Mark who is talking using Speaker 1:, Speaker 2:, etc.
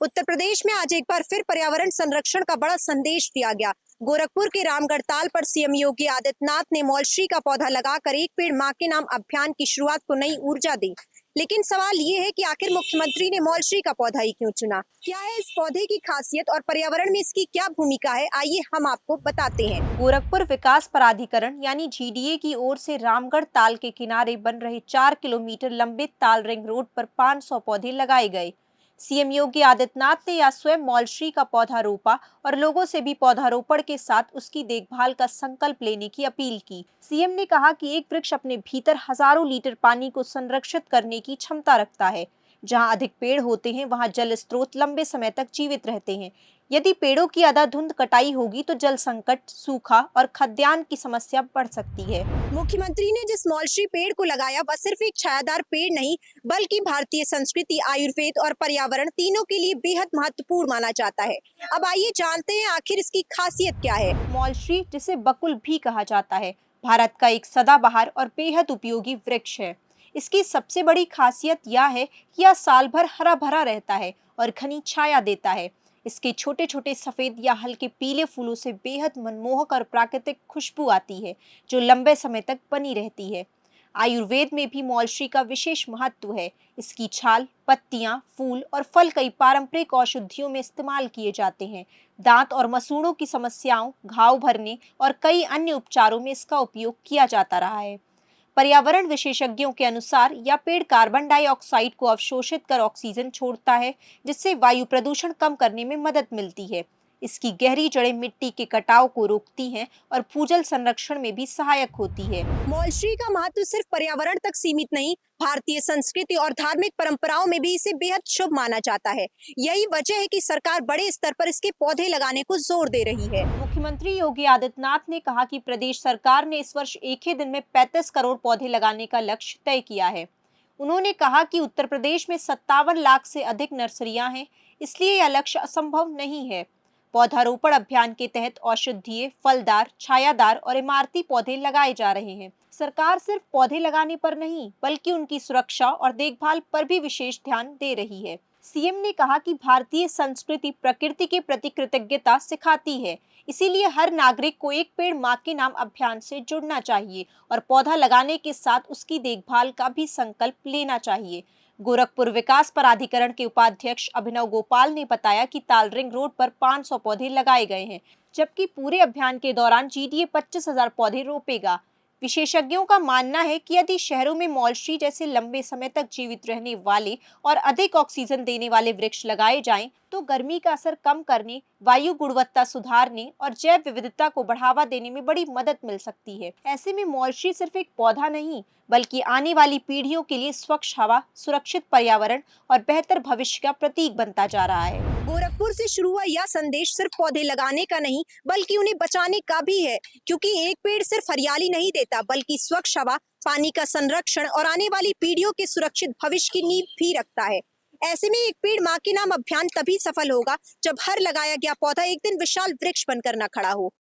Speaker 1: उत्तर प्रदेश में आज एक बार फिर पर्यावरण संरक्षण का बड़ा संदेश दिया गया। गोरखपुर के रामगढ़ ताल पर सीएम योगी आदित्यनाथ ने मौलश्री का पौधा लगाकर एक पेड़ मां के नाम अभियान की शुरुआत को नई ऊर्जा दी। लेकिन सवाल ये है कि आखिर मुख्यमंत्री ने मौलश्री का पौधा ही क्यों चुना? क्या है इस पौधे की खासियत और पर्यावरण में इसकी क्या भूमिका है? आइए हम आपको बताते हैं।
Speaker 2: गोरखपुर विकास प्राधिकरण यानी जीडीए की ओर से रामगढ़ ताल के किनारे बन रहे 4 किलोमीटर लंबे ताल रिंग रोड पर 500 पौधे लगाए गए। सीएम योगी आदित्यनाथ ने आज स्वयं मौलश्री का पौधा रोपा और लोगों से भी पौधारोपण के साथ उसकी देखभाल का संकल्प लेने की अपील की। सीएम ने कहा कि एक वृक्ष अपने भीतर हजारों लीटर पानी को संरक्षित करने की क्षमता रखता है। जहां अधिक पेड़ होते हैं वहां जल स्रोत लंबे समय तक जीवित रहते हैं। यदि पेड़ों की अंधाधुंध कटाई होगी तो जल संकट, सूखा और खाद्यान्न की समस्या बढ़ सकती है।
Speaker 1: मुख्यमंत्री ने जिस मौलश्री पेड़ को लगाया वह सिर्फ एक छायादार पेड़ नहीं, बल्कि भारतीय संस्कृति, आयुर्वेद और पर्यावरण तीनों के लिए बेहद महत्वपूर्ण माना जाता है। अब आइए जानते हैं आखिर इसकी खासियत क्या है।
Speaker 2: मौलश्री, जिसे बकुल भी कहा जाता है, भारत का एक सदाबहार और बेहद उपयोगी वृक्ष है। इसकी सबसे बड़ी खासियत यह है कि यह साल भर हरा भरा रहता है और घनी छाया देता है। इसके छोटे छोटे सफेद या हल्के पीले फूलों से बेहद मनमोहक और प्राकृतिक खुशबू आती है, जो लंबे समय तक बनी रहती है। आयुर्वेद में भी मौलश्री का विशेष महत्व है। इसकी छाल, पत्तियां, फूल और फल कई पारंपरिक औषधियों में इस्तेमाल किए जाते हैं। दांत और मसूड़ों की समस्याओं, घाव भरने और कई अन्य उपचारों में इसका उपयोग किया जाता रहा है। पर्यावरण विशेषज्ञों के अनुसार यह पेड़ कार्बन डाइऑक्साइड को अवशोषित कर ऑक्सीजन छोड़ता है, जिससे वायु प्रदूषण कम करने में मदद मिलती है। इसकी गहरी जड़ें मिट्टी के कटाव को रोकती हैं और भूजल संरक्षण में भी सहायक होती है।
Speaker 1: मौलश्री का महत्व सिर्फ पर्यावरण तक सीमित नहीं, भारतीय संस्कृति और धार्मिक परंपराओं में भी इसे बेहद शुभ माना जाता है। यही वजह है कि सरकार बड़े स्तर पर इसके पौधे लगाने को जोर दे रही है।
Speaker 2: मुख्यमंत्री योगी आदित्यनाथ ने कहा कि प्रदेश सरकार ने इस वर्ष एक ही दिन में 35 करोड़ पौधे लगाने का लक्ष्य तय किया है। उन्होंने कहा कि उत्तर प्रदेश में 57 लाख से अधिक नर्सरियां हैं, इसलिए यह लक्ष्य असंभव नहीं है। पौधारोपण अभियान के तहत औषधीय, फलदार, छायादार और इमारती पौधे लगाए जा रहे हैं। सरकार सिर्फ पौधे लगाने पर नहीं, बल्कि उनकी सुरक्षा और देखभाल पर भी विशेष ध्यान दे रही है। सीएम ने कहा कि भारतीय संस्कृति प्रकृति के प्रति कृतज्ञता सिखाती है, इसीलिए हर नागरिक को एक पेड़ मां के नाम अभियान से जुड़ना चाहिए और पौधा लगाने के साथ उसकी देखभाल का भी संकल्प लेना चाहिए। गोरखपुर विकास प्राधिकरण के उपाध्यक्ष अभिनव गोपाल ने बताया कि ताल रिंग रोड पर 500 पौधे लगाए गए हैं, जबकि पूरे अभियान के दौरान जीडीए 25,000 पौधे रोपेगा। विशेषज्ञों का मानना है कि यदि शहरों में मौलश्री जैसे लंबे समय तक जीवित रहने वाले और अधिक ऑक्सीजन देने वाले वृक्ष लगाए जाएं, तो गर्मी का असर कम करने, वायु गुणवत्ता सुधारने और जैव विविधता को बढ़ावा देने में बड़ी मदद मिल सकती है। ऐसे में मौलश्री सिर्फ एक पौधा नहीं, बल्कि आने वाली पीढ़ियों के लिए स्वच्छ हवा, सुरक्षित पर्यावरण और बेहतर भविष्य का प्रतीक बनता जा रहा है।
Speaker 1: गोरखपुर से शुरू हुआ यह संदेश सिर्फ पौधे लगाने का नहीं, बल्कि उन्हें बचाने का भी है, क्योंकि एक पेड़ सिर्फ हरियाली नहीं देता, बल्कि स्वच्छ हवा, पानी का संरक्षण और आने वाली पीढ़ियों के सुरक्षित भविष्य की नींव भी रखता है। ऐसे में एक पेड़ मां के नाम अभियान तभी सफल होगा जब हर लगाया गया पौधा एक दिन विशाल वृक्ष बनकर न खड़ा हो।